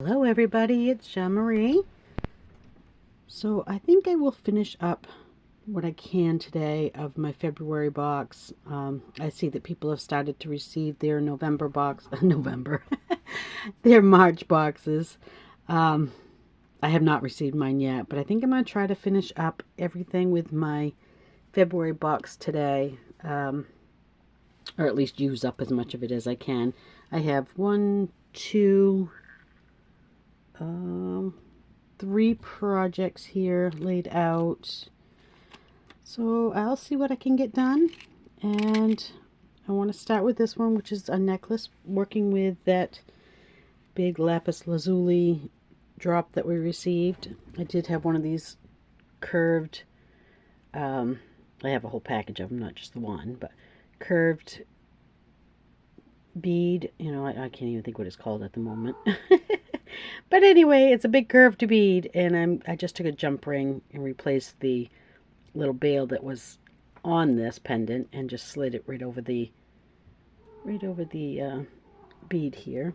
Hello everybody, it's Jean Marie. So I think I will finish up what I can today of my February box. I see that people have started to receive their November box, their March boxes. I have not received mine yet, but I think I'm going to try to finish up everything with my February box today, or at least use up as much of it as I can. I have one, two, three projects here laid out, so I'll see what I can get done. And I want to start with this one, which is a necklace, working with that big lapis lazuli drop that we received. I did have one of these curved, I have a whole package of them, not just the one, but curved bead. I can't even think what it's called at the moment. But anyway, it's a big curved bead, and I just took a jump ring and replaced the little bail that was on this pendant and just slid it right over the bead here.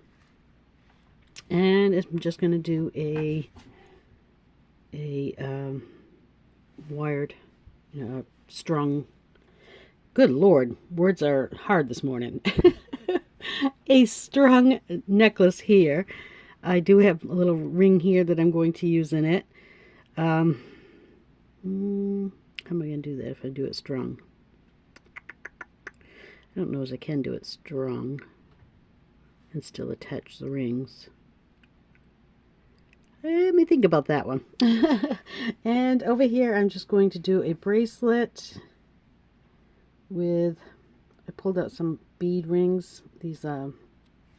And I'm just going to do a wired, strung. Good Lord, words are hard this morning. A strung necklace here. I do have a little ring here that I'm going to use in it. How am I going to do that if I do it strung? I don't know as I can do it strung and still attach the rings. Let me think about that one. And over here I'm just going to do a bracelet with, I pulled out some bead rings. These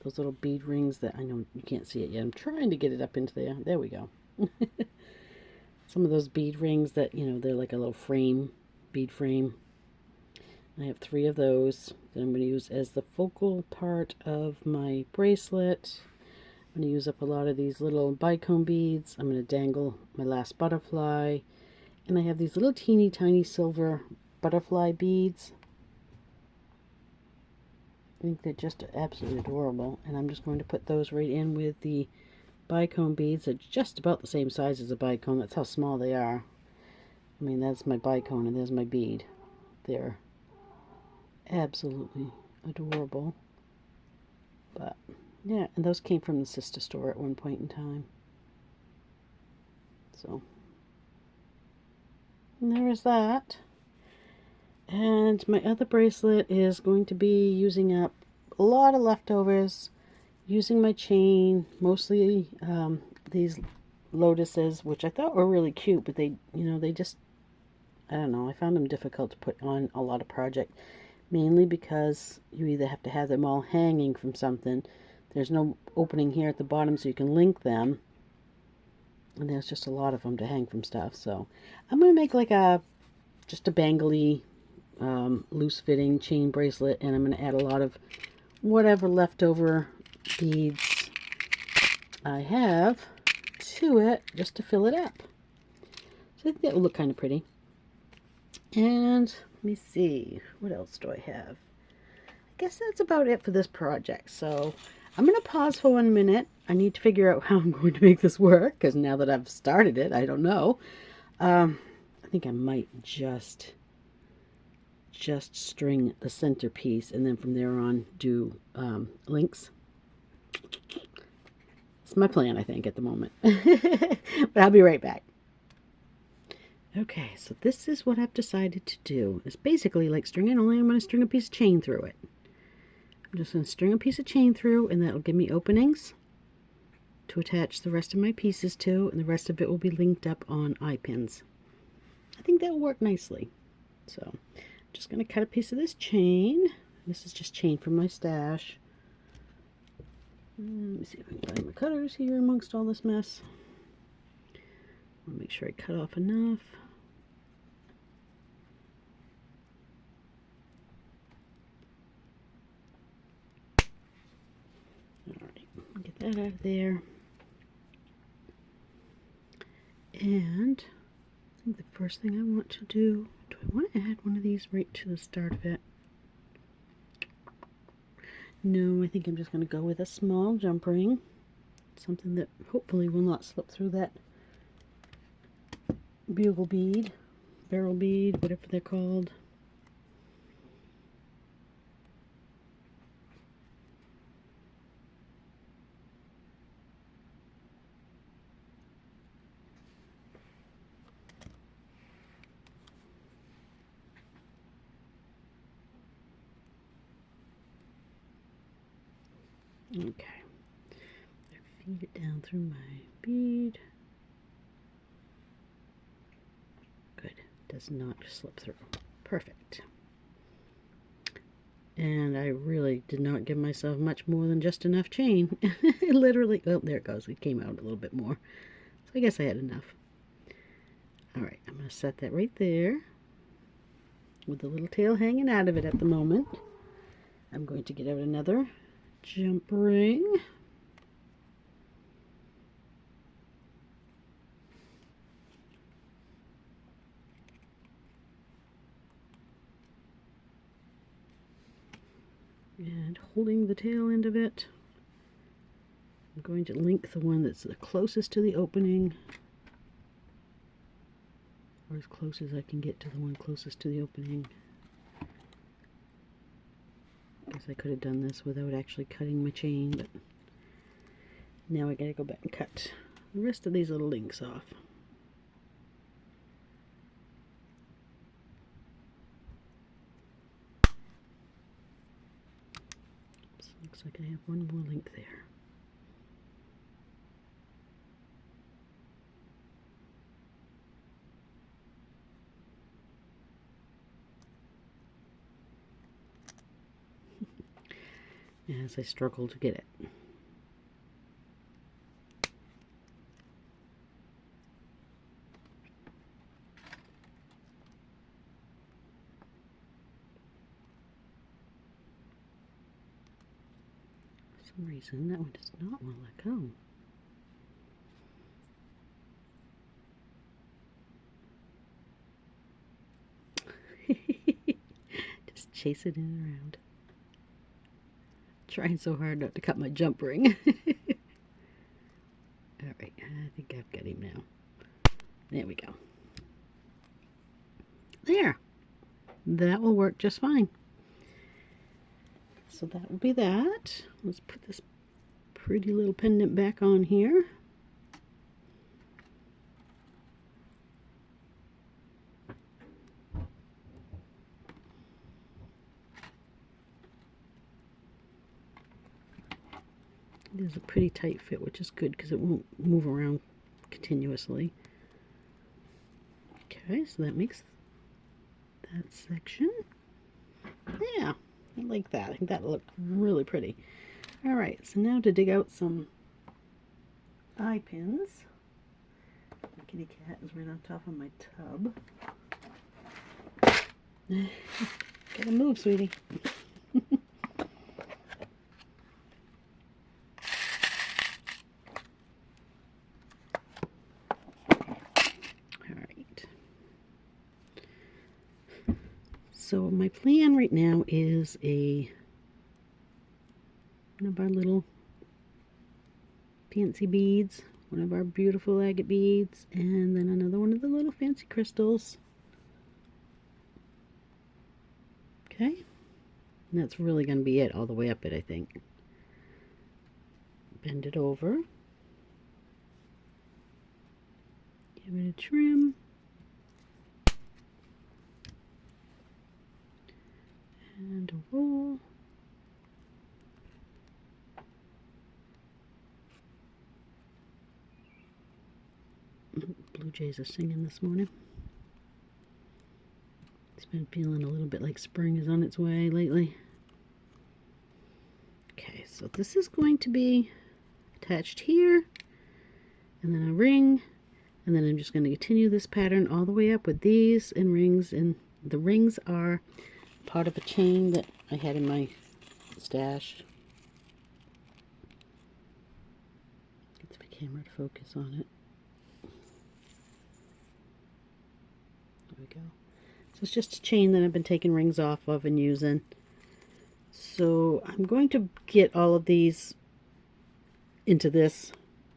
those little bead rings that I know you can't see it yet. I'm trying to get it up into there. There we go. Some of those bead rings that, they're like a little frame, bead frame. I have 3 of those that I'm going to use as the focal part of my bracelet. I'm going to use up a lot of these little bicone beads. I'm going to dangle my last butterfly. And I have these little teeny tiny silver butterfly beads. I think they're just absolutely adorable, and I'm just going to put those right in with the bicone beads. They're just about the same size as a bicone. That's how small they are. I mean, that's my bicone and there's my bead. They're absolutely adorable. But yeah, and those came from the sister store at one point in time. So and there is that. And my other bracelet is going to be using up a lot of leftovers, using my chain, mostly these lotuses, which I thought were really cute, but they just, I don't know, I found them difficult to put on a lot of project, mainly because you either have to have them all hanging from something. There's no opening here at the bottom so you can link them, and there's just a lot of them to hang from stuff. So I'm going to make like just a bangly, loose fitting chain bracelet, and I'm going to add a lot of whatever leftover beads I have to it just to fill it up. So I think that will look kind of pretty. And let me see, what else do I have? I guess that's about it for this project. So I'm going to pause for 1 minute. I need to figure out how I'm going to make this work, because now that I've started it, I don't know. I think I might just string the center piece, and then from there on do links. It's my plan, I think, at the moment. But I'll be right back. Okay, so this is what I've decided to do. It's basically like stringing, only I'm going to string a piece of chain through it. I'm just going to string a piece of chain through, and that'll give me openings to attach the rest of my pieces to, and the rest of it will be linked up on eye pins. I think that'll work nicely. So I'm just going to cut a piece of this chain. This is just chain from my stash. Let me see if I can find my cutters here amongst all this mess. I want to make sure I cut off enough. Alright, get that out of there. And I think the first thing I want to do I want to add one of these right to the start of it? No, I think I'm just going to go with a small jump ring. something that hopefully will not slip through that bugle bead, barrel bead, whatever they're called. Okay, feed it down through my bead. Good, does not slip through. Perfect. And I really did not give myself much more than just enough chain. Literally, oh, there it goes. It came out a little bit more. So I guess I had enough. All right, I'm going to set that right there with the little tail hanging out of it at the moment. I'm going to get out another jump ring. And holding the tail end of it, I'm going to link the one that's the closest to the opening, or as close as I can get to the one closest to the opening. I guess I could have done this without actually cutting my chain, but now I gotta go back and cut the rest of these little links off. So looks like I have one more link there. As I struggle to get it. For some reason that one does not want to let go. Just chase it in and around. Trying so hard not to cut my jump ring. Alright, I think I've got him now. There we go. There! That will work just fine. So that will be that. Let's put this pretty little pendant back on here. It is a pretty tight fit, which is good because it won't move around continuously. Okay, so that makes that section. Yeah, I like that. I think that looked really pretty. Alright, so now to dig out some eye pins. My kitty cat is right on top of my tub. Gotta move, sweetie. So my plan right now is one of our little fancy beads, one of our beautiful agate beads, and then another one of the little fancy crystals. Okay, and that's really going to be it all the way up it, I think. Bend it over. Give it a trim. And a roll. Blue jays are singing this morning. It's been feeling a little bit like spring is on its way lately. Okay, so this is going to be attached here, and then a ring, and then I'm just going to continue this pattern all the way up with these and rings, and the rings are part of a chain that I had in my stash. Get the camera to focus on it. There we go. So it's just a chain that I've been taking rings off of and using. So I'm going to get all of these into this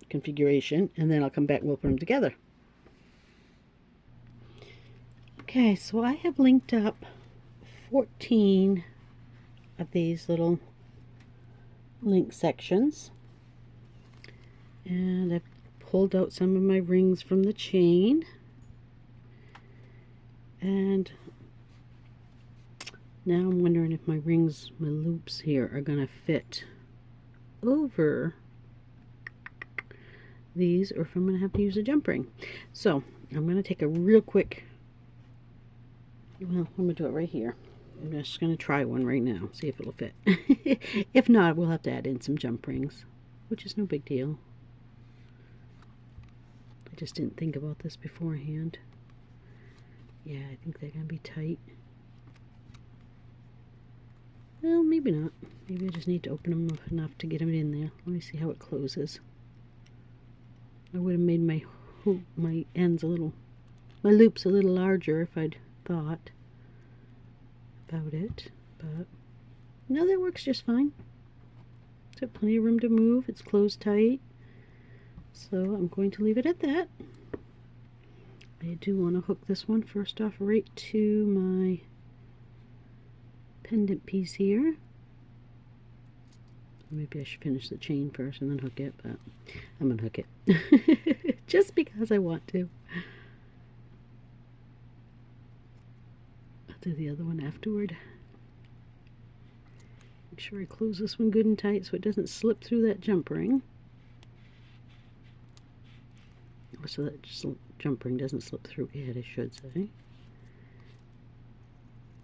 configuration, and then I'll come back and we'll put them together. Okay, so I have linked up 14 of these little link sections, and I've pulled out some of my rings from the chain, and now I'm wondering if my rings, my loops here, are going to fit over these, or if I'm going to have to use a jump ring. So I'm going to take a real quick, well, I'm going to do it right here. I'm just going to try one right now, see if it'll fit. If not, we'll have to add in some jump rings, which is no big deal. I just didn't think about this beforehand. Yeah, I think they're going to be tight. Well, maybe not. Maybe I just need to open them up enough to get them in there. Let me see how it closes. I would have made my hoop, my ends a little, my loops a little larger if I'd thought about it, but no, that works just fine. It's got plenty of room to move. It's closed tight, so I'm going to leave it at that. I do want to hook this one first off right to my pendant piece here. Maybe I should finish the chain first and then hook it, but I'm gonna hook it just because I want to. I'll do the other one afterward. Make sure I close this one good and tight so it doesn't slip through that jump ring. So that jump ring doesn't slip through it, I should say.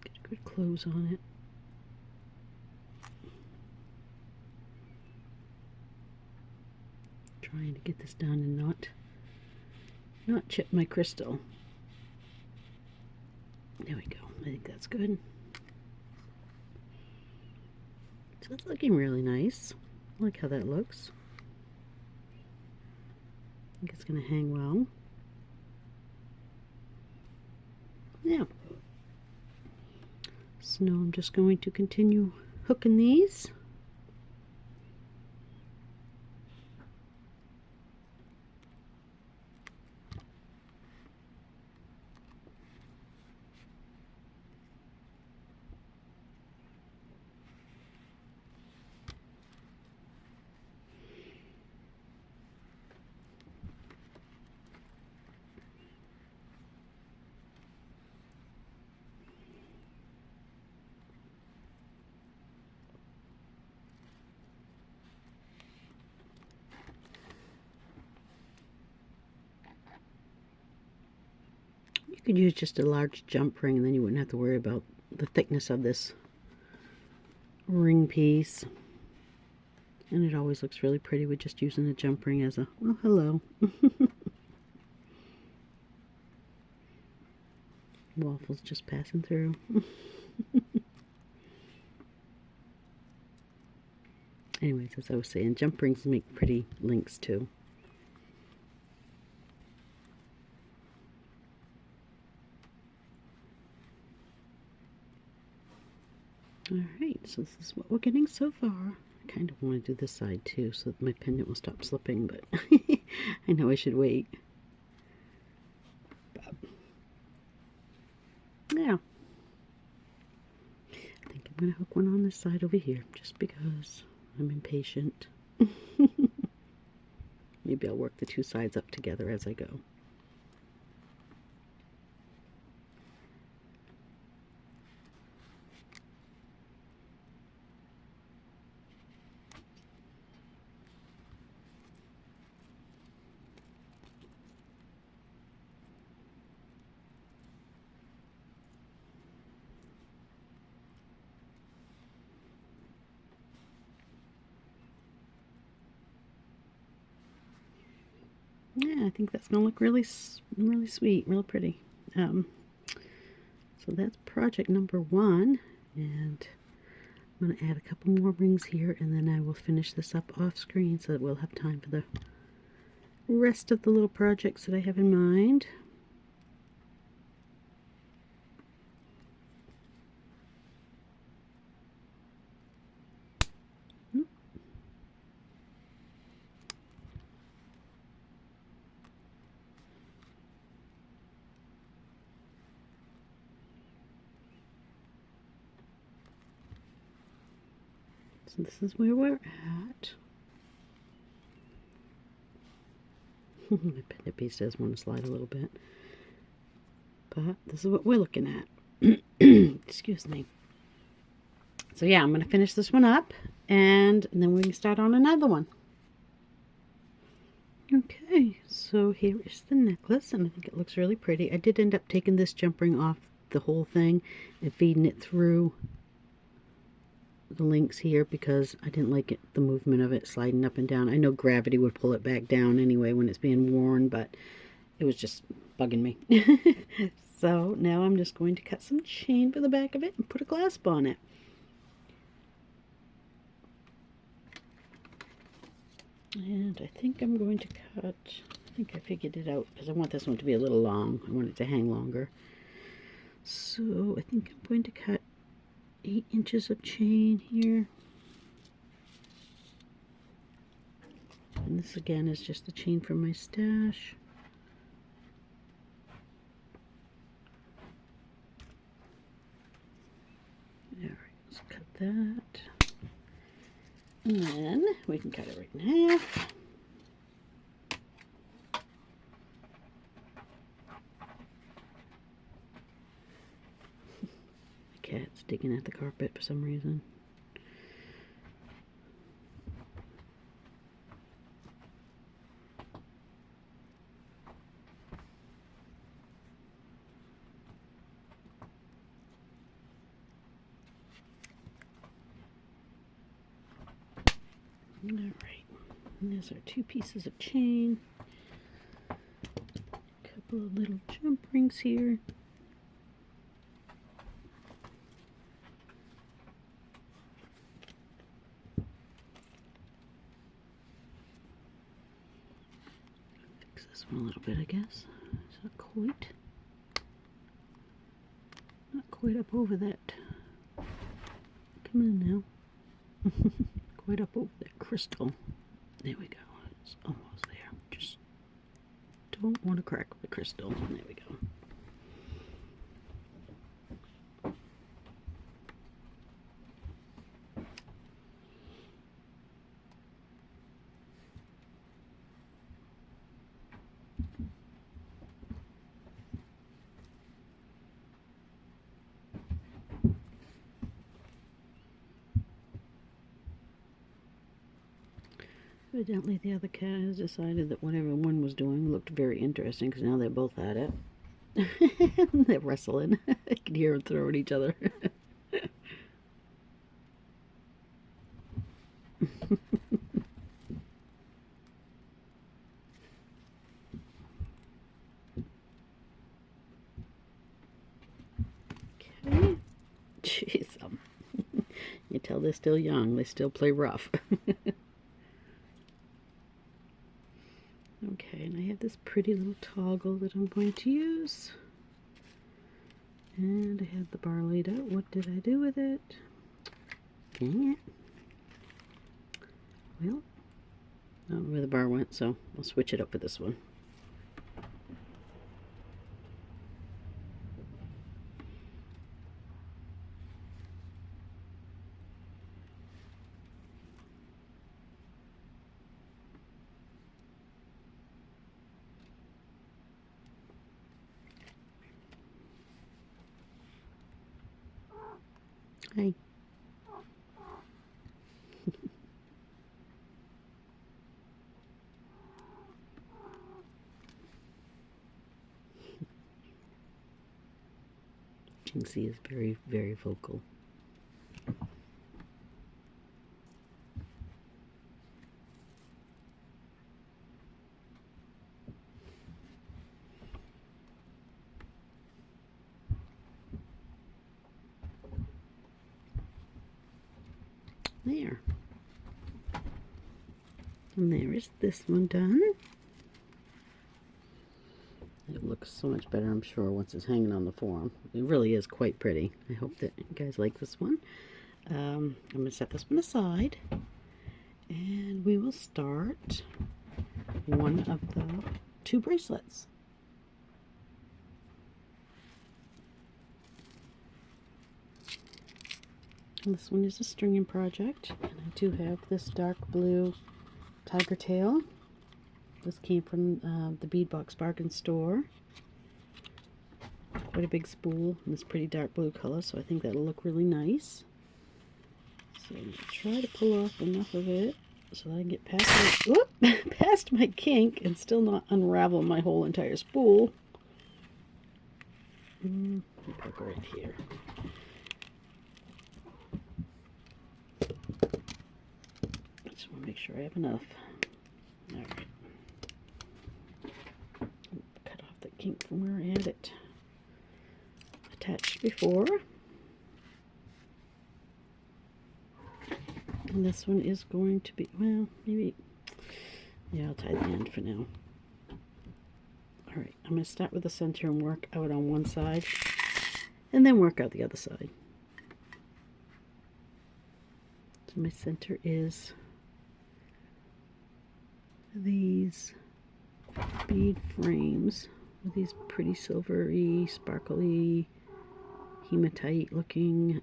Get a good close on it. Trying to get this done and not chip my crystal. There we go. I think that's good. So it's looking really nice. I like how that looks. I think it's going to hang well. Yeah. So now I'm just going to continue hooking these. You could use just a large jump ring and then you wouldn't have to worry about the thickness of this ring piece. And it always looks really pretty with just using a jump ring as a, well, hello. Waffles just passing through. Anyways, as I was saying, jump rings make pretty links too. Alright, so this is what we're getting so far. I kind of want to do this side too so that my pendant will stop slipping, but I know I should wait. But, yeah. I think I'm going to hook one on this side over here just because I'm impatient. Maybe I'll work the two sides up together as I go. Yeah, I think that's going to look really sweet, real pretty. So that's project number 1, and I'm going to add a couple more rings here, and then I will finish this up off screen so that we'll have time for the rest of the little projects that I have in mind. So this is where we're at. My pendant piece does want to slide a little bit. But this is what we're looking at. Excuse me. So yeah, I'm going to finish this one up, and then we can start on another one. Okay, so here is the necklace, and I think it looks really pretty. I did end up taking this jump ring off the whole thing and feeding it through the links here because I didn't like the movement of it sliding up and down. I know gravity would pull it back down anyway when it's being worn, but it was just bugging me. So now I'm just going to cut some chain for the back of it and put a clasp on it. And I think I'm going to cut, I think I figured it out because I want this one to be a little long. I want it to hang longer. So I think I'm going to cut 8 inches of chain here. And this again is just the chain from my stash. Alright, let's cut that. And then we can cut it right in half. The cat's digging at the carpet for some reason. Alright, and there's our 2 pieces of chain. A couple of little jump rings here. Fix this one a little bit, I guess. It's not quite up over that. Come on now. Quite up over that crystal. There we go. It's almost there. Just don't want to crack the crystal. There we go. Evidently the other cat has decided that whatever one was doing looked very interesting because now they're both at it. They're wrestling. I can hear them throwing each other. Okay. Jeez. You tell they're still young. They still play rough. Okay, and I have this pretty little toggle that I'm going to use. And I have the bar laid out. What did I do with it? Dang it. Well, I don't know where the bar went, so I'll switch it up with this one. Hi. Jinxie is very, very vocal. There. And there is this one done. It looks so much better, I'm sure, once it's hanging on the forearm. It really is quite pretty. I hope that you guys like this one. I'm going to set this one aside. And we will start one of the 2 bracelets. This one is a stringing project, and I do have this dark blue tiger tail. This came from the Bead Box Bargain store. Quite a big spool in this pretty dark blue color, so I think that'll look really nice. So I'm going to try to pull off enough of it so that I can get past my, whoop, past my kink and still not unravel my whole entire spool. Poke right here. I just want to make sure I have enough. Alright. Cut off the kink from where I had it attached before. And this one is going to be, well, maybe, yeah, I'll tie the end for now. Alright, I'm going to start with the center and work out on one side, and then work out the other side. So my center is these bead frames with these pretty silvery, sparkly, hematite looking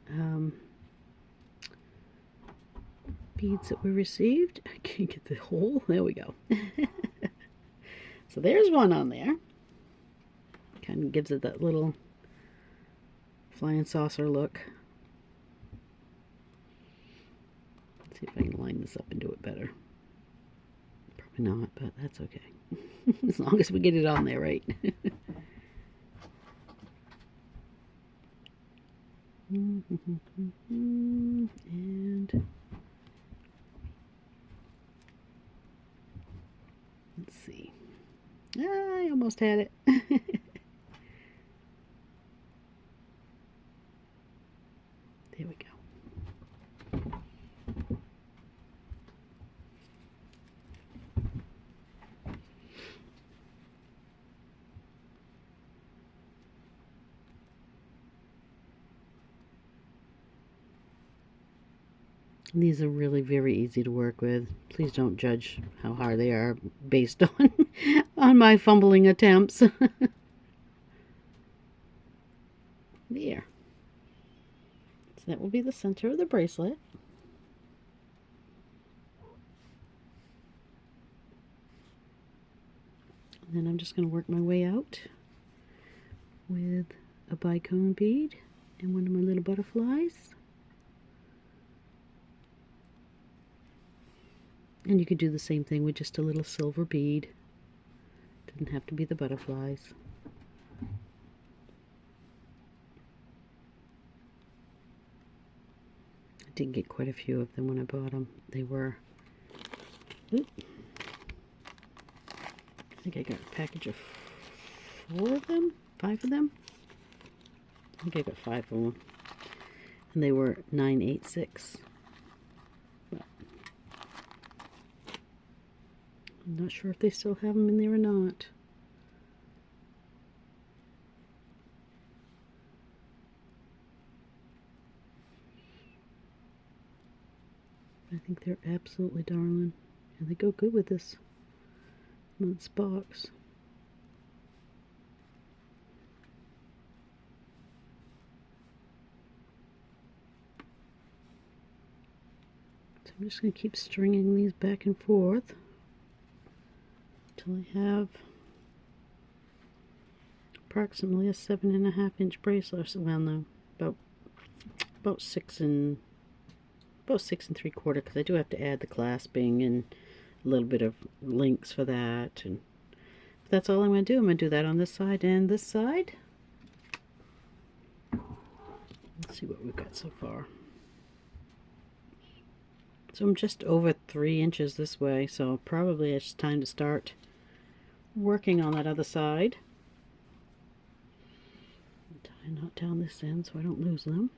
beads that we received. I can't get the hole. There we go. So there's one on there. Kind of gives it that little flying saucer look. Let's see if I can line this up and do it better. Probably not, but that's okay. As long as we get it on there right. And let's see. I almost had it. There we go. These are really very easy to work with. Please don't judge how hard they are based on my fumbling attempts. There. So that will be the center of the bracelet. And then I'm just going to work my way out with a bicone bead and one of my little butterflies. And you could do the same thing with just a little silver bead. Doesn't have to be the butterflies. I did get quite a few of them when I bought them. They were, I think I got a package of 4 of them, 5 of them. I think I got 5 of them. And they were $9.86. I'm not sure if they still have them in there or not. I think they're absolutely darling. And they go good with this month's box. So I'm just going to keep stringing these back and forth until I have approximately a 7.5-inch bracelet. Well, no, about 6 and 3/4, because I do have to add the clasping and a little bit of links for that. And that's all I'm going to do. I'm going to do that on this side and this side. Let's see what we've got so far. So I'm just over 3 inches this way, so probably it's time to start working on that other side. Tie a knot down this end so I don't lose them.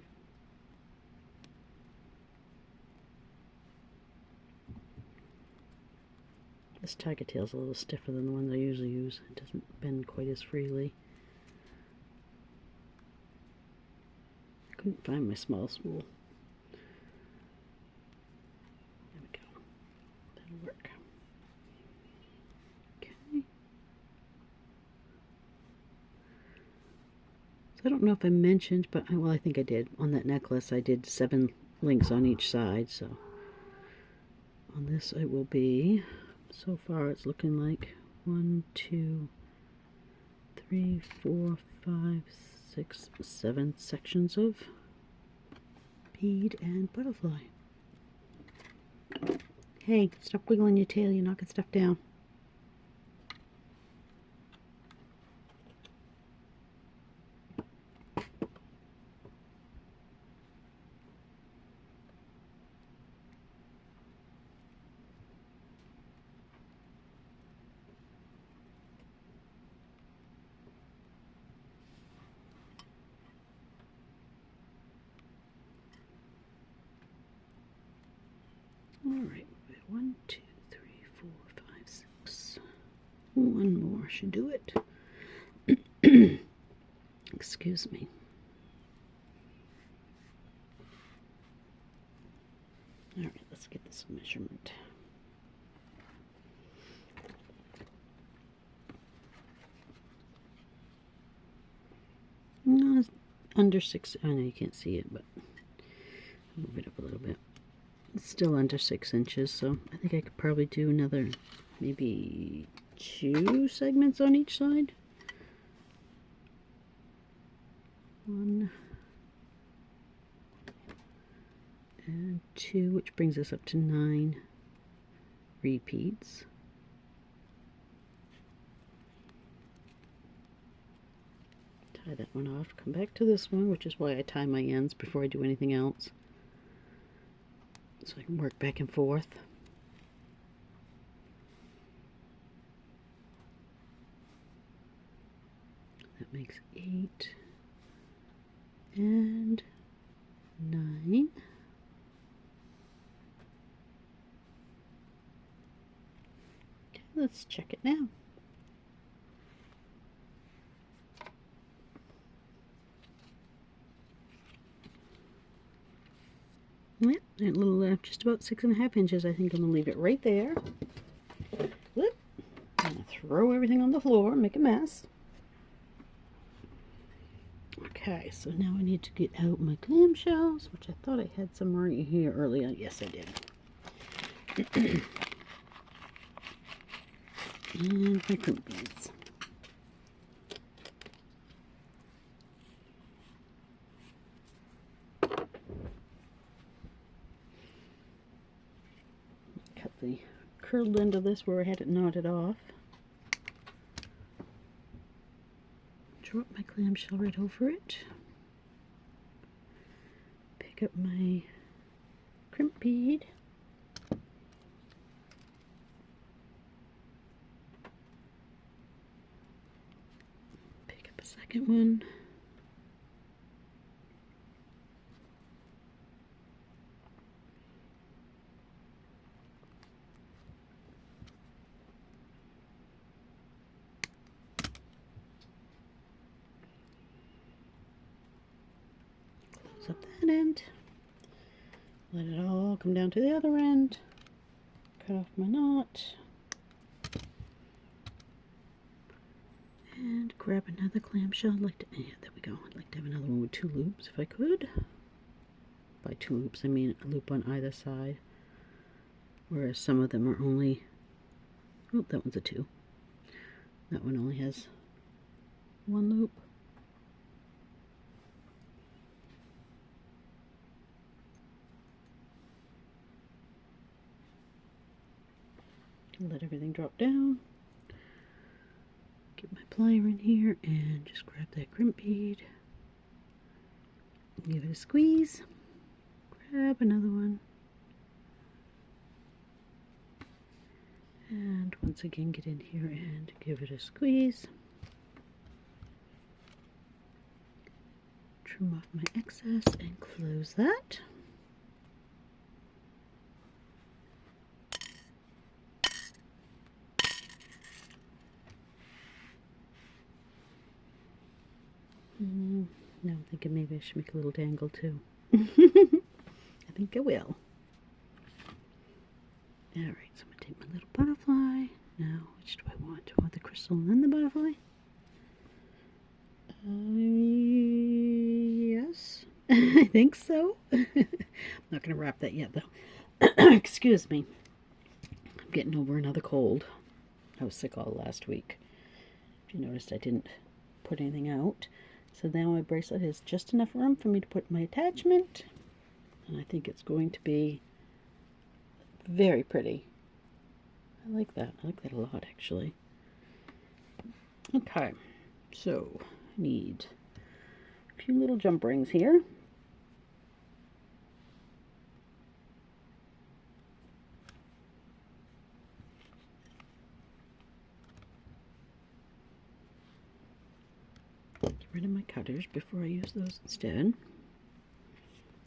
This tiger tail is a little stiffer than the ones I usually use. It doesn't bend quite as freely. I couldn't find my small spool. There we go. That'll work. Okay. So I don't know if I mentioned, but well, I think I did. On that necklace, I did 7 links on each side. So on this it will be, so far it's looking like 1, 2, 3, 4, 5, 6, 7 sections of bead and butterfly. Hey, stop wiggling your tail, you're knocking stuff down. Alright, 1, 2, 3, 4, 5, 6. One more should do it. Excuse me. Alright, let's get this measurement. No, it's under 6. I know you can't see it, but I'll move it up a little bit. It's still under 6 inches, so I think I could probably do another, maybe 2 segments on each side. 1 and 2, which brings us up to 9 repeats. Tie that one off, come back to this one, which is why I tie my ends before I do anything else, so I can work back and forth. That makes 8 and 9. Okay, let's check it now. Yep, a little, just about 6.5 inches. I think I'm gonna leave it right there. Whoop. I'm gonna throw everything on the floor, make a mess. Okay, so now I need to get out my clamshells, which I thought I had some right here earlier. Yes, I did. And my crimp beads. Cut the curled end of this where I had it knotted off. Drop my clamshell right over it. Pick up my crimp bead. Pick up a second one. Close up that end. Let it all come down to the other end. Cut off my knot. And grab another clamshell. I'd like to, yeah, there we go. I'd like to have another one with 2 loops if I could. By 2 loops, I mean a loop on either side. Whereas some of them are only, oh, that one's a 2. That one only has 1 loop. Let everything drop down. Get my plier in here and just grab that crimp bead. Give it a squeeze. Grab another one. And once again get in here and give it a squeeze. Trim off my excess and close that. Now I'm thinking maybe I should make a little dangle too. I think I will. Alright, so I'm going to take my little butterfly. Now, which do I want? Do I want the crystal and then the butterfly? Yes. I think so. I'm not going to wrap that yet, though. Excuse me. I'm getting over another cold. I was sick all last week. If you noticed, I didn't put anything out. So now my bracelet has just enough room for me to put my attachment. And I think it's going to be very pretty. I like that. I like that a lot, actually. Okay, so I need a few little jump rings here. Get rid of my cutters before I use those instead.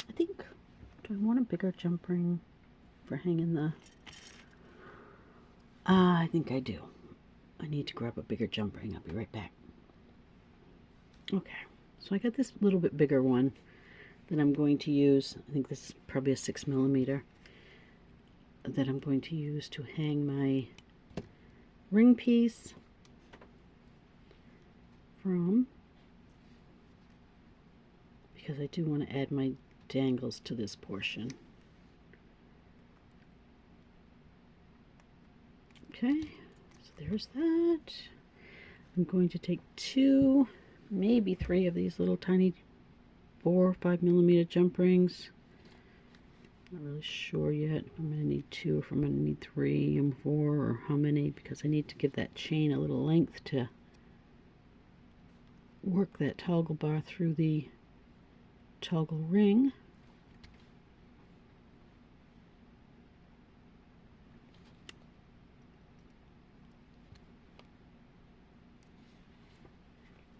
I think, do I want a bigger jump ring for hanging the... I think I do. I need to grab a bigger jump ring. I'll be right back. Okay, so I got this little bit bigger one that I'm going to use. I think this is probably a 6mm that I'm going to use to hang my ring piece from, because I do want to add my dangles to this portion. Okay, so there's that. I'm going to take 2, maybe 3 of these little tiny 4 or 5mm jump rings. Not really sure yet if I'm going to need 2, if I'm going to need 3 and 4, or how many, because I need to give that chain a little length to work that toggle bar through the toggle ring.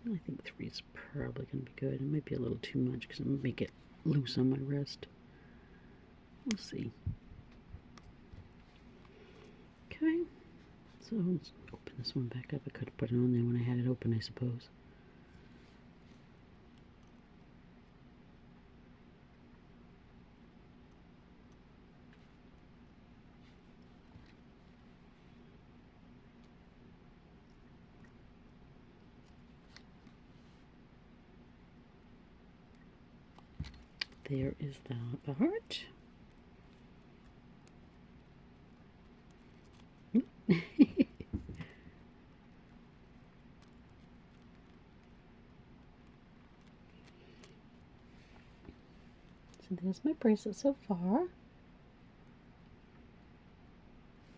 I think 3 is probably going to be good. It might be a little too much because I'm going to make it loose on my wrist. We'll see. Okay, so let's open this one back up. I could have put it on there when I had it open, I suppose. There is the heart. So there's my bracelet so far.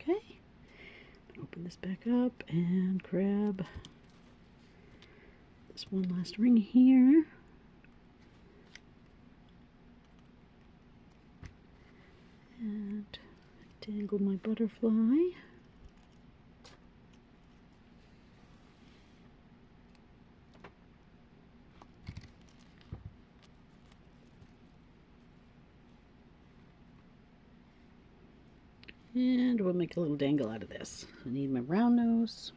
Okay, open this back up and grab this one last ring here. And dangle my butterfly. And we'll make a little dangle out of this. I need my round nose.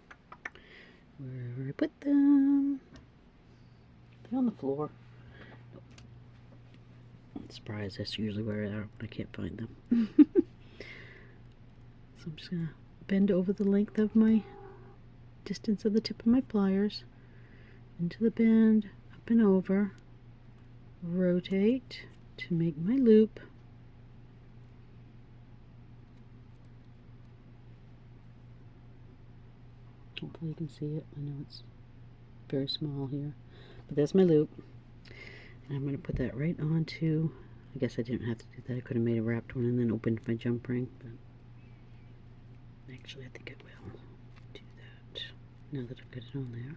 Where I put them? They're on the floor. Surprise, that's usually where they are, but I can't find them. So I'm just going to bend over the length of my distance of the tip of my pliers, into the bend, up and over, rotate to make my loop. Hopefully you can see it. I know it's very small here, but there's my loop. And I'm going to put that right onto, I guess I didn't have to do that. I could have made a wrapped one and then opened my jump ring, but actually I think I will do that now that I've got it on there.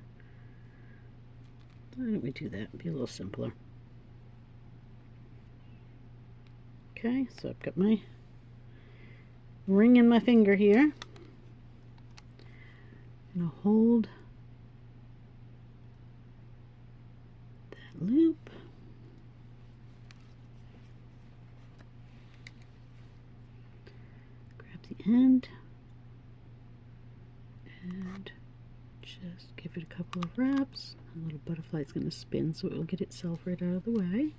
Why don't we do that? It'd be a little simpler. Okay, so I've got my ring in my finger here. I'm going to hold that loop. Grab the end and just give it a couple of wraps. A little butterfly is going to spin, so it will get itself right out of the way.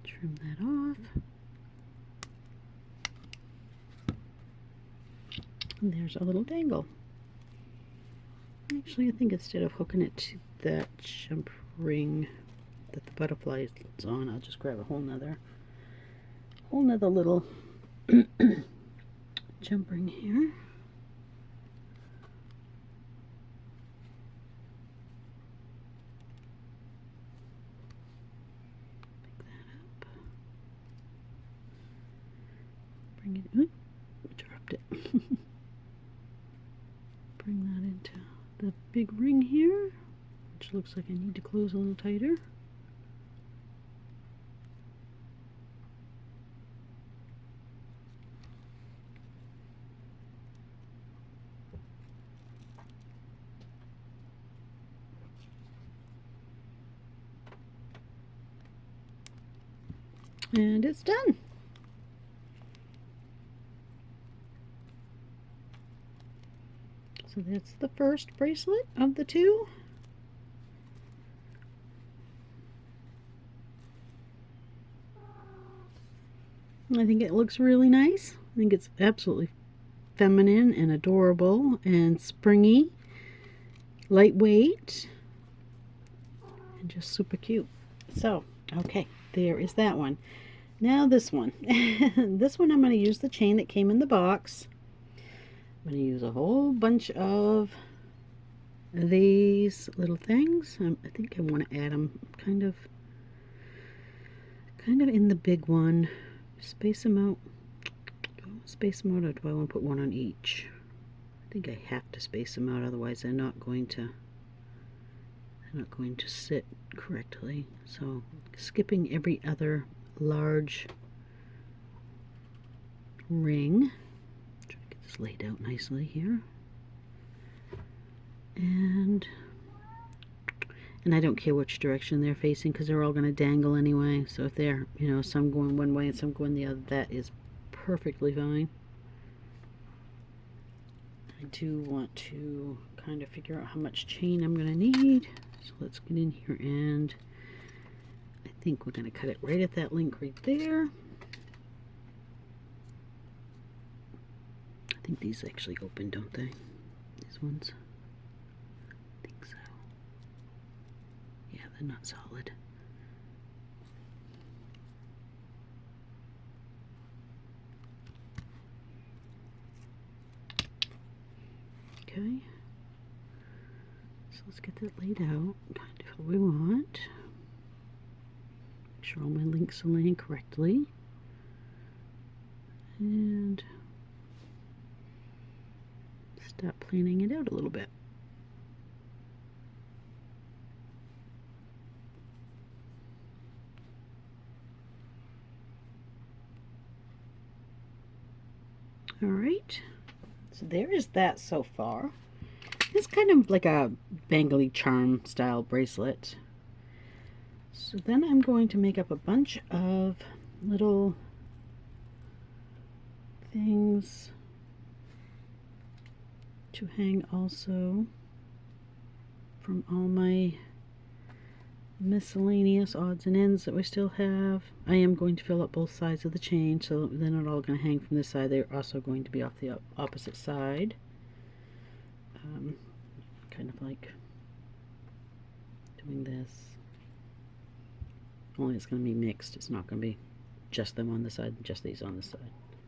Trim that off. And there's our little dangle. Actually, I think instead of hooking it to that jump ring that the butterfly is on, I'll just grab a whole nother little jump ring here. Pick that up. Bring it. Oops, dropped it. Bring that into the big ring here, which looks like I need to close a little tighter. And it's done. So that's the first bracelet of the two. I think it looks really nice. I think it's absolutely feminine and adorable and springy, lightweight, and just super cute. So, okay, there is that one. Now this one. This one I'm going to use the chain that came in the box. I'm going to use a whole bunch of these little things. I think I want to add them kind of in the big one. Space them out. Do I want to space them out, or do I want to put one on each? I think I have to space them out, otherwise they're not going to sit correctly. So skipping every other large ring. Try to get this laid out nicely here. And I don't care which direction they're facing, because they're all going to dangle anyway. So if they're, you know, some going one way and some going the other, that is perfectly fine. I do want to kind of figure out how much chain I'm going to need. So let's get in here, and I think we're going to cut it right at that link right there. I think these actually open, don't they? These ones? I think so. Yeah, they're not solid. Okay. So let's get that laid out kind of how we want. Make sure all my links are laying correctly. And start planning it out a little bit. Alright, so there is that so far. It's kind of like a bangly charm style bracelet. So then I'm going to make up a bunch of little things to hang also from all my miscellaneous odds and ends that we still have. I am going to fill up both sides of the chain, so they're not all going to hang from this side. They're also going to be off the opposite side. Kind of like doing this. Only it's going to be mixed. It's not going to be just them on the side and just these on the side.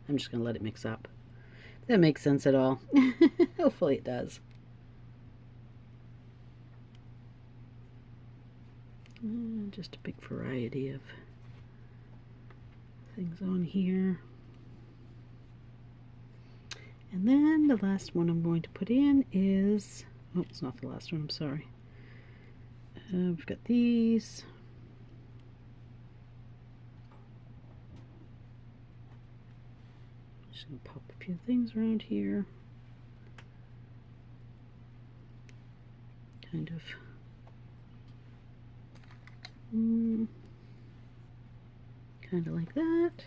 I'm just going to let it mix up. If that makes sense at all. Hopefully it does. Just a big variety of things on here. And then the last one I'm going to put in is, oh, it's not the last one, I'm sorry. We've got these. Just going to pop a few things around here. Kind of. Kind of like that.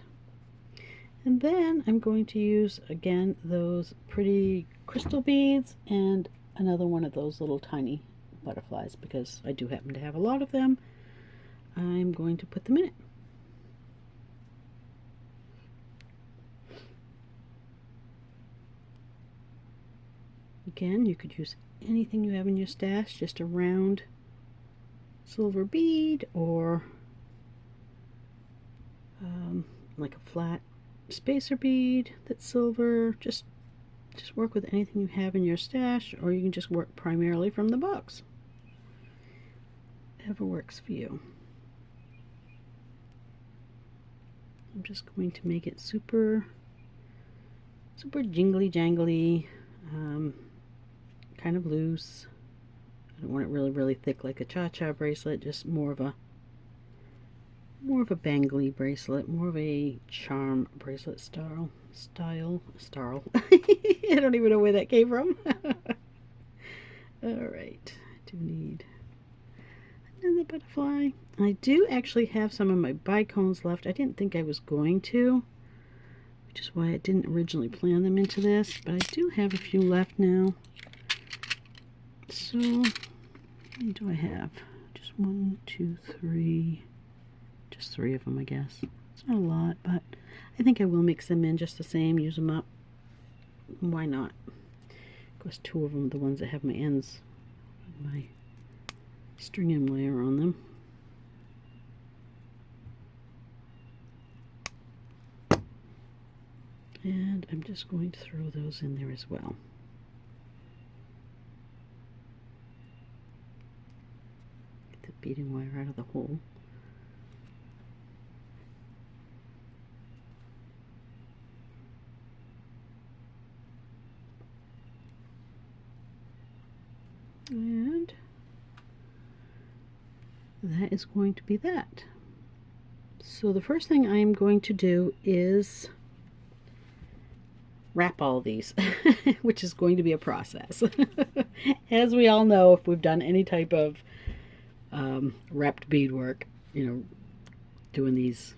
And then I'm going to use, again, those pretty crystal beads and another one of those little tiny butterflies, because I do happen to have a lot of them. I'm going to put them in it. Again, you could use anything you have in your stash, just a round silver bead or like a flat spacer bead that's silver. Just work with anything you have in your stash, or you can just work primarily from the box. Whatever works for you. I'm just going to make it super jingly jangly, kind of loose. I don't want it really thick like a cha-cha bracelet, just more of a bangly bracelet, more of a charm bracelet style. I don't even know where that came from. Alright, I do need another butterfly. I do actually have some of my bicones left. I didn't think I was going to, which is why I didn't originally plan them into this, but I do have a few left now. So, how many do I have? Just 1, 2, 3. Just 3 of them, I guess. It's not a lot, but I think I will mix them in just the same, use them up. Why not? Of course, 2 of them are the ones that have my ends, my string inlayer on them. And I'm just going to throw those in there as well. Get the beading wire out of the hole. And that is going to be that. So the first thing I'm going to do is wrap all these, which is going to be a process. As we all know, if we've done any type of wrapped beadwork, you know, doing these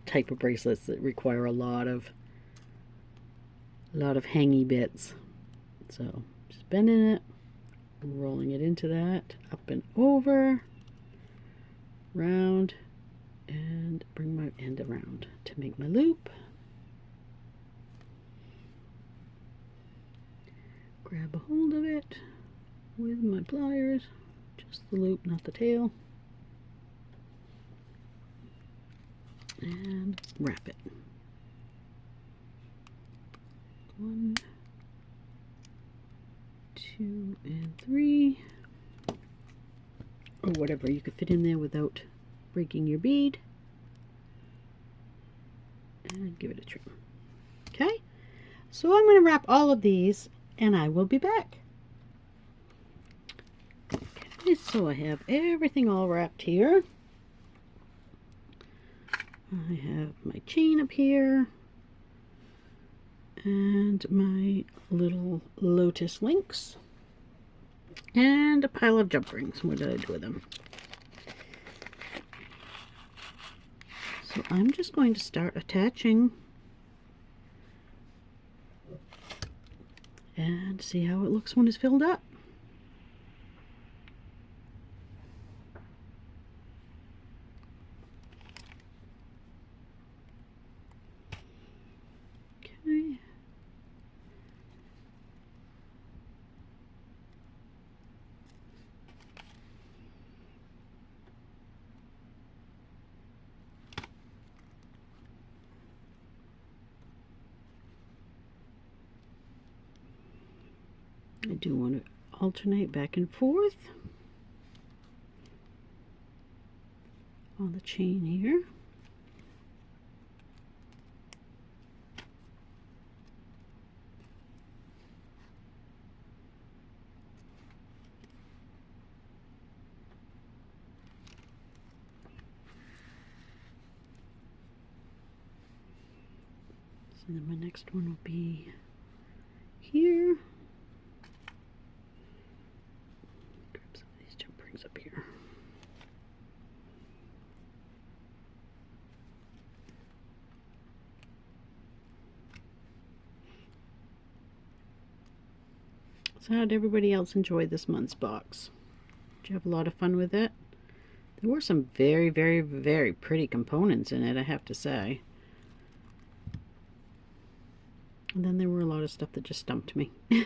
type of bracelets that require a lot of hangy bits. So just bending it, rolling it into that, up and over, round, and bring my end around to make my loop. Grab a hold of it with my pliers, just the loop, not the tail, and wrap it. 1, 2, and 3, or whatever you could fit in there without breaking your bead, and give it a trim. Okay, so I'm going to wrap all of these and I will be back. Okay, so I have everything all wrapped here. I have my chain up here and my little lotus links and a pile of jump rings. What did I do with them? So I'm just going to start attaching and see how it looks when it's filled up. Okay. I do want to alternate back and forth on the chain here. So then my next one will be here. Grab some of these jump rings up here. So how did everybody else enjoy this month's box? Did you have a lot of fun with it? There were some very, very, very pretty components in it, I have to say. And then there were a lot of stuff that just stumped me. Okay.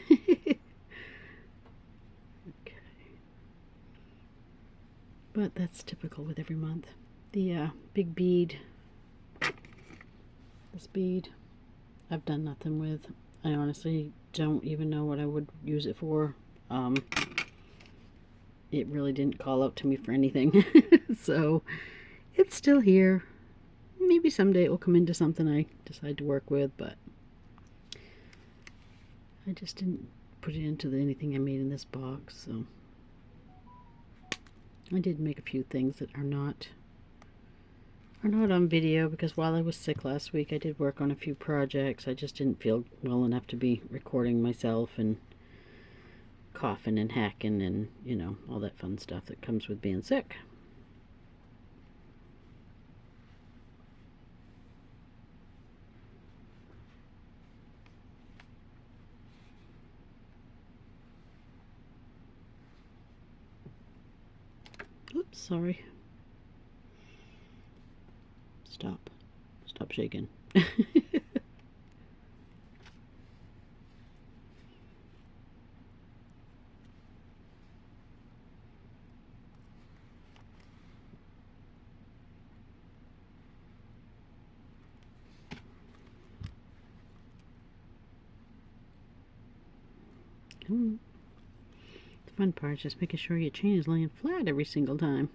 But that's typical with every month. The big bead, this bead, I've done nothing with. I honestly don't even know what I would use it for. It really didn't call out to me for anything. So it's still here. Maybe someday it will come into something I decide to work with, but I just didn't put it into anything I made in this box. So I did make a few things that are not on video, because while I was sick last week I did work on a few projects. I just didn't feel well enough to be recording myself and coughing and hacking and, you know, all that fun stuff that comes with being sick. Oops, sorry. Stop shaking. The fun part is just making sure your chain is laying flat every single time.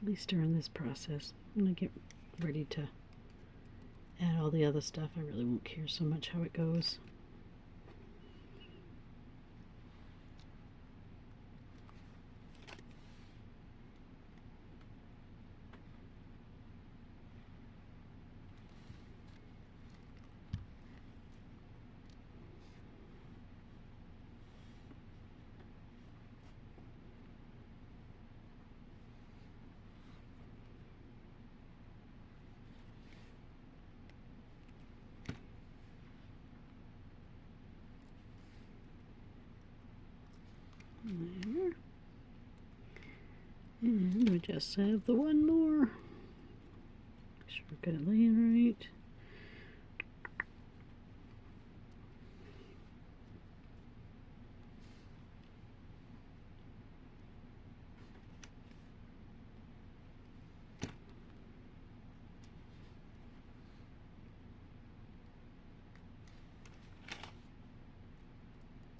At least during this process. When I get ready to add all the other stuff, I really won't care so much how it goes. There. And we just have the one more. Make sure we've got it laying right.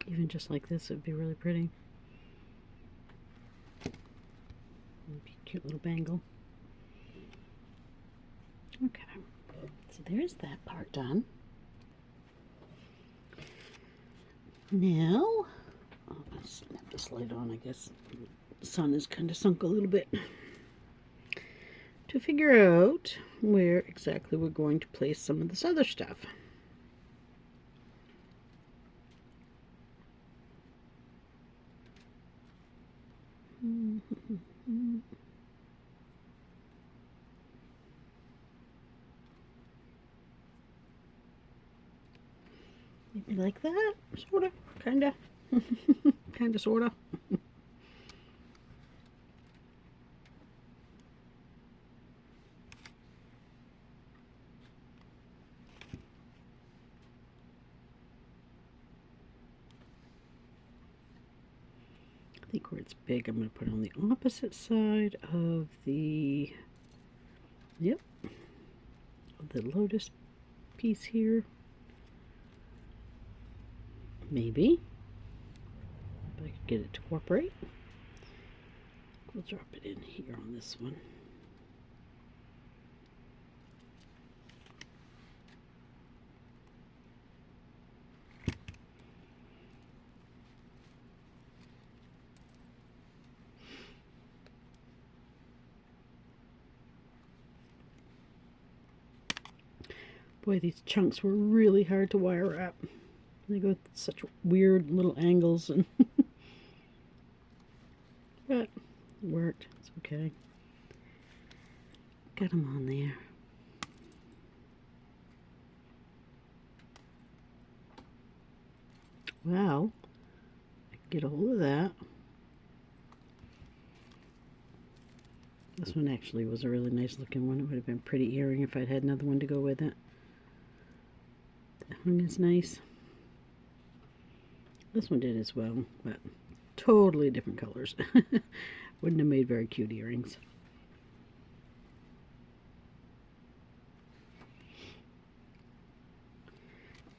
Even just like this, it would be really pretty. Cute little bangle. Okay, so there's that part done. Now, I'll snap this light on, I guess. The sun is kind of sunk a little bit. To figure out where exactly we're going to place some of this other stuff. Maybe like that, sorta, kinda, kinda, sorta. I think where it's big, I'm going to put it on the opposite side of the, yep, of the lotus piece here. Maybe, if I could get it to cooperate. We'll drop it in here on this one. Boy, these chunks were really hard to wire up. They go with such weird little angles, and but it worked. It's okay. Got them on there. Well, I can get a hold of that. This one actually was a really nice looking one. It would have been a pretty earring if I'd had another one to go with it. That one is nice. This one did as well, but totally different colors. Wouldn't have made very cute earrings.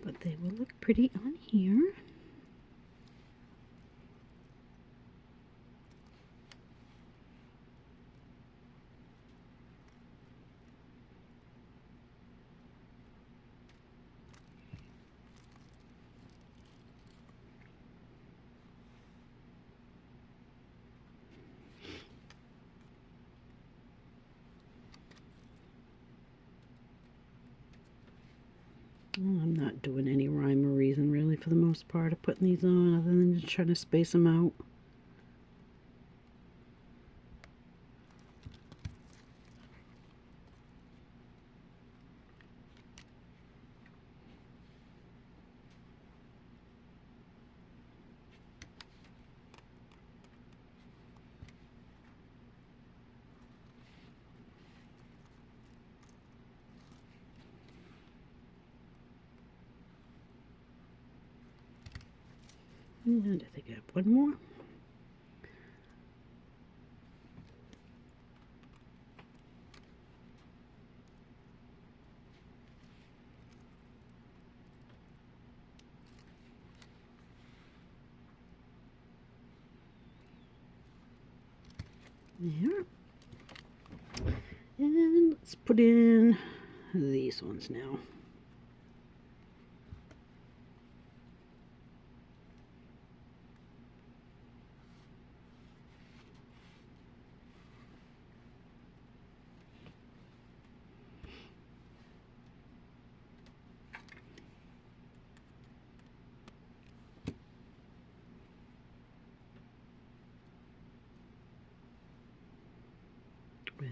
But they will look pretty on here. I'm not doing any rhyme or reason really for the most part of putting these on, other than just trying to space them out. And I think I have one more. There. And let's put in these ones now.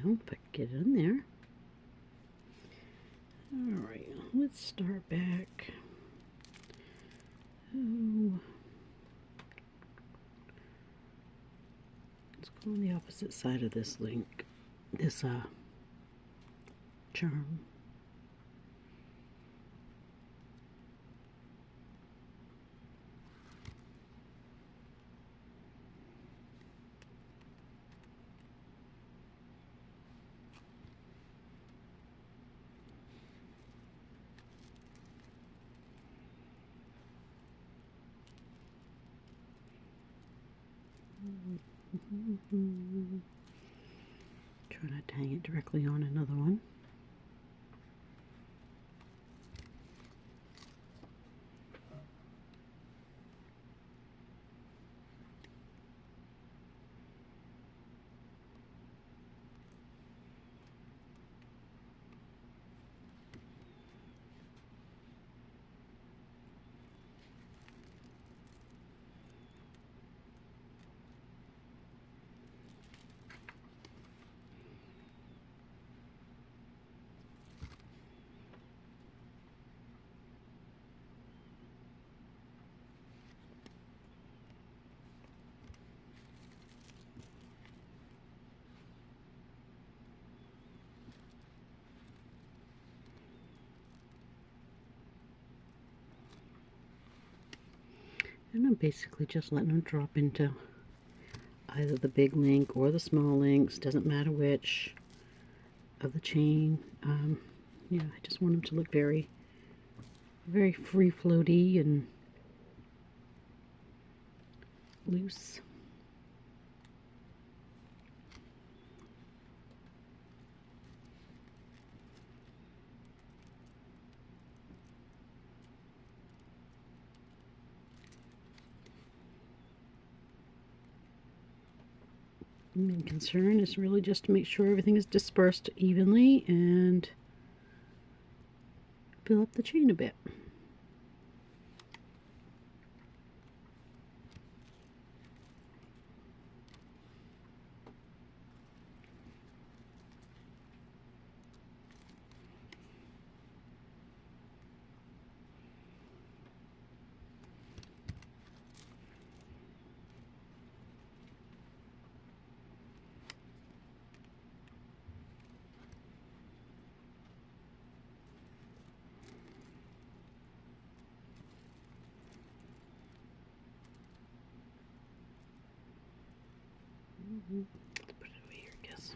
Well, if I can get it in there. Alright, let's start back. Oh, let's go on the opposite side of this link, this charm. Try not to hang it directly on another one. And I'm basically just letting them drop into either the big link or the small links, doesn't matter which, of the chain. Yeah, I just want them to look very, very free floaty and loose. The main concern is really just to make sure everything is dispersed evenly and fill up the chain a bit. Let's put it over here, I guess.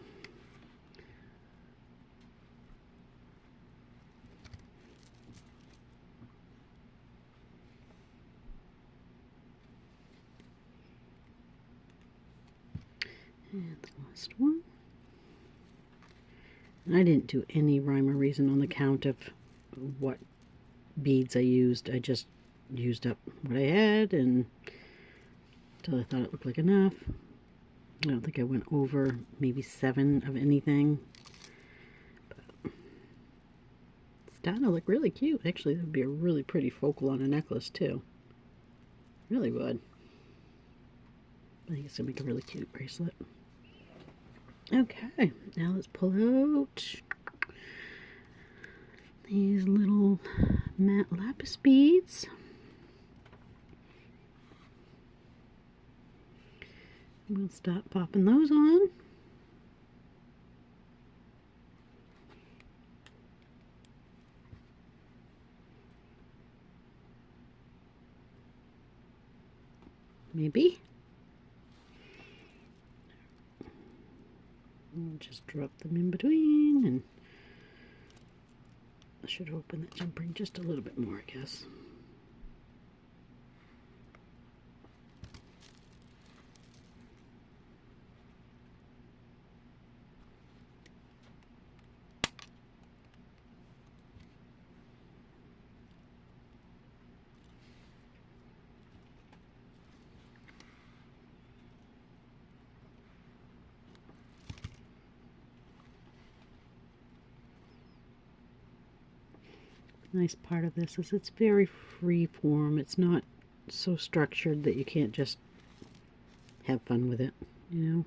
And the last one. I didn't do any rhyme or reason on the count of what beads I used. I just used up what I had and until I thought it looked like enough. I don't think I went over maybe 7 of anything. But it's starting to look really cute. Actually, that would be a really pretty focal on a necklace too. Really would. I think it's going to make a really cute bracelet. Okay, now let's pull out these little matte lapis beads. We'll start popping those on. Maybe. We'll just drop them in between, and I should open that jump ring just a little bit more, I guess. Nice part of this is it's very free form. It's not so structured that you can't just have fun with it, you know.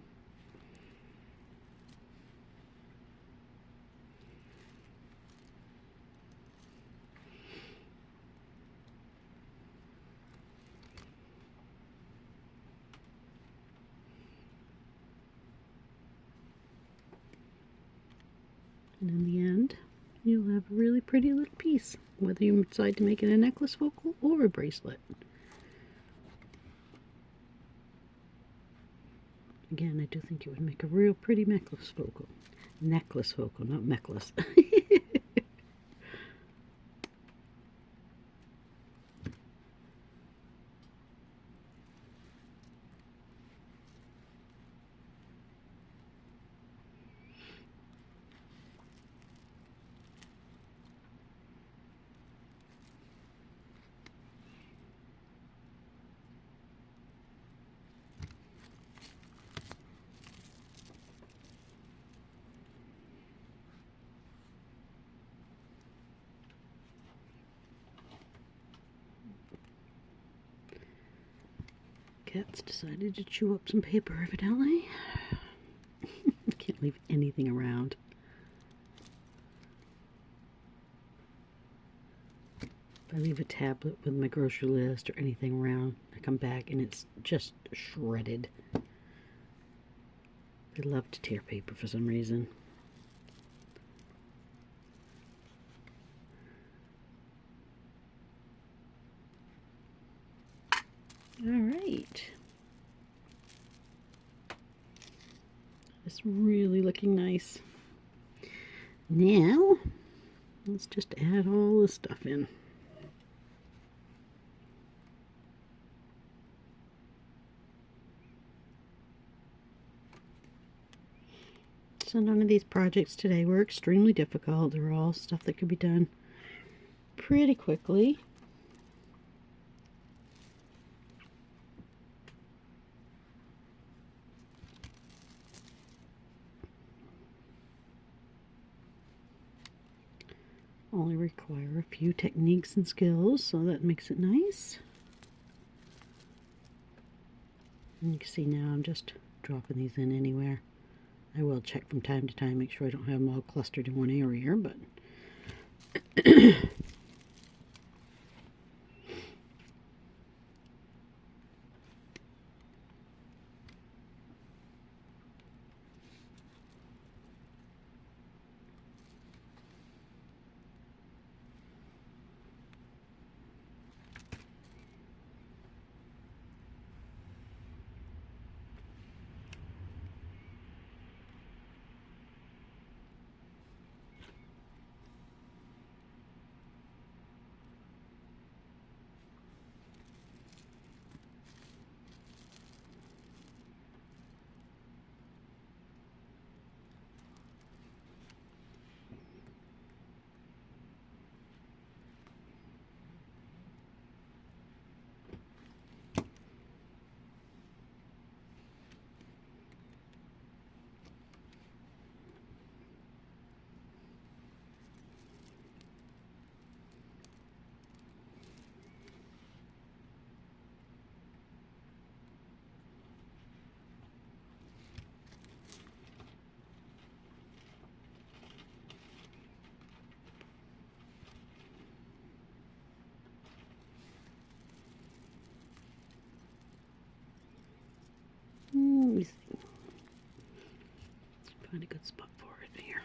And in the end, you'll have a really pretty little piece, whether you decide to make it a necklace focal or a bracelet. Again, I do think it would make a real pretty necklace focal. Necklace focal, not necklace. Cat's decided to chew up some paper, evidently. Can't leave anything around. If I leave a tablet with my grocery list or anything around, I come back and it's just shredded. They love to tear paper for some reason. Alright. It's really looking nice. Now, let's just add all this stuff in. So none of these projects today were extremely difficult. They're all stuff that could be done pretty quickly. Only require a few techniques and skills, so that makes it nice. And you can see now I'm just dropping these in anywhere. I will check from time to time, make sure I don't have them all clustered in one area, but Find a good spot for it here.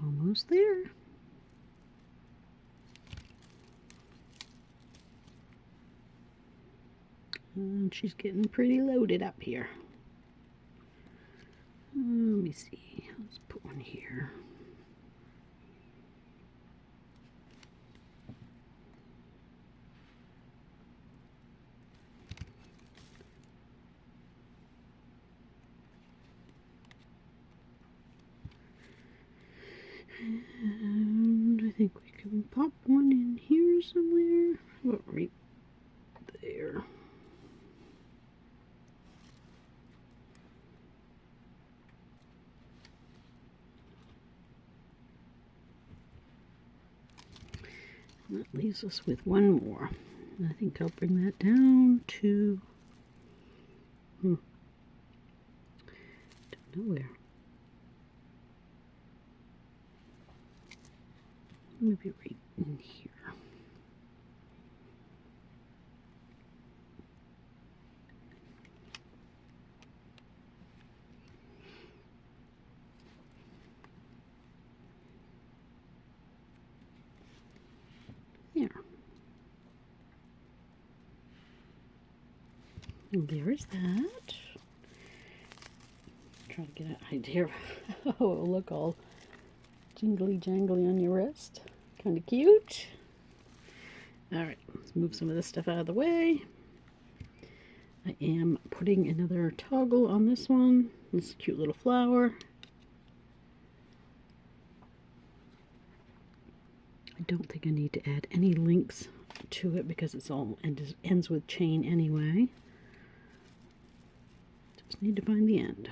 Almost there. And she's getting pretty loaded up here. Let me see. Let's put one here. And I think we can pop one in here somewhere. What, right there. That leaves us with one more. I think I'll bring that down to don't know where. Maybe right in here. There. And there's that. Try to get an idea of how it will look all jingly jangly on your wrist. Kind of cute. Alright, let's move some of this stuff out of the way. I am putting another toggle on this one. This cute little flower. I don't think I need to add any links to it because it's all ends with chain anyway. Just need to find the end.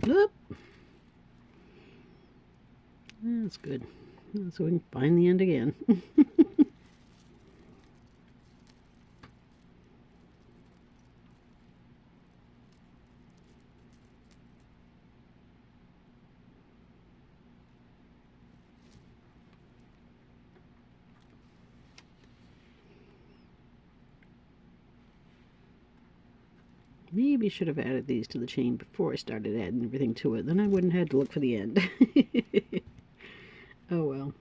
Oop. That's good. So we can find the end again. Maybe should have added these to the chain before I started adding everything to it. Then I wouldn't have had to look for the end. Oh well.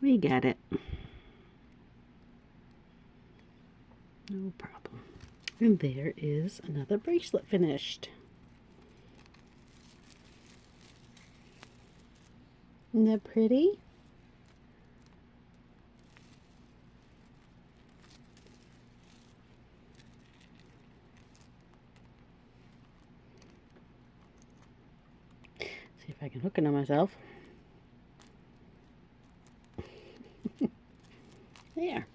We got it. No problem. And there is another bracelet finished. Isn't that pretty? See if I can hook it on myself. There.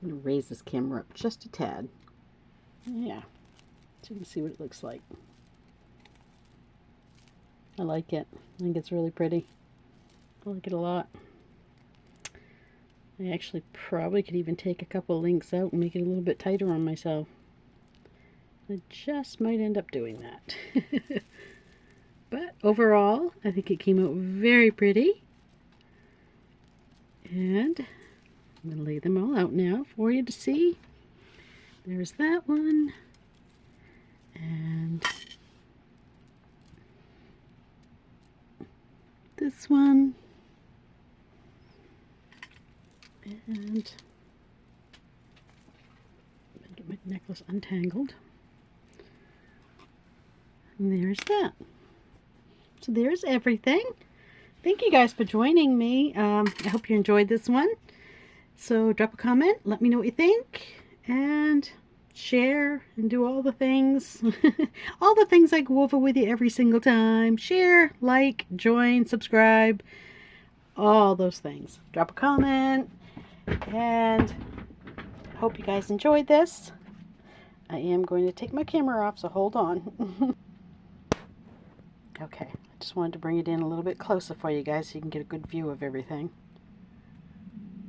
I'm going to raise this camera up just a tad. Yeah, so you can see what it looks like. I like it. I think it's really pretty. I like it a lot. I actually probably could even take a couple links out and make it a little bit tighter on myself. I just might end up doing that. But overall, I think it came out very pretty. And I'm going to lay them all out now for you to see. There's that one. And this one. And get my necklace untangled. And there's that. So there's everything. Thank you guys for joining me. I hope you enjoyed this one. So drop a comment, let me know what you think, and share and do all the things. All the things I go over with you every single time. Share, like, join, subscribe, all those things. Drop a comment, and hope you guys enjoyed this. I am going to take my camera off, so hold on. Okay, I just wanted to bring it in a little bit closer for you guys so you can get a good view of everything.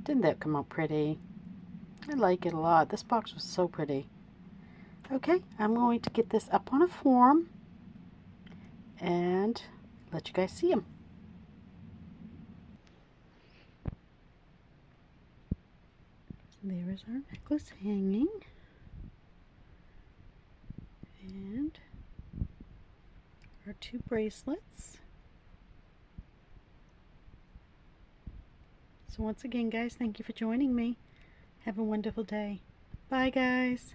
Didn't that come out pretty? I like it a lot. This box was so pretty. Okay, I'm going to get this up on a form and let you guys see them. There is our necklace hanging. And our two bracelets. So once again, guys, thank you for joining me. Have a wonderful day. Bye, guys.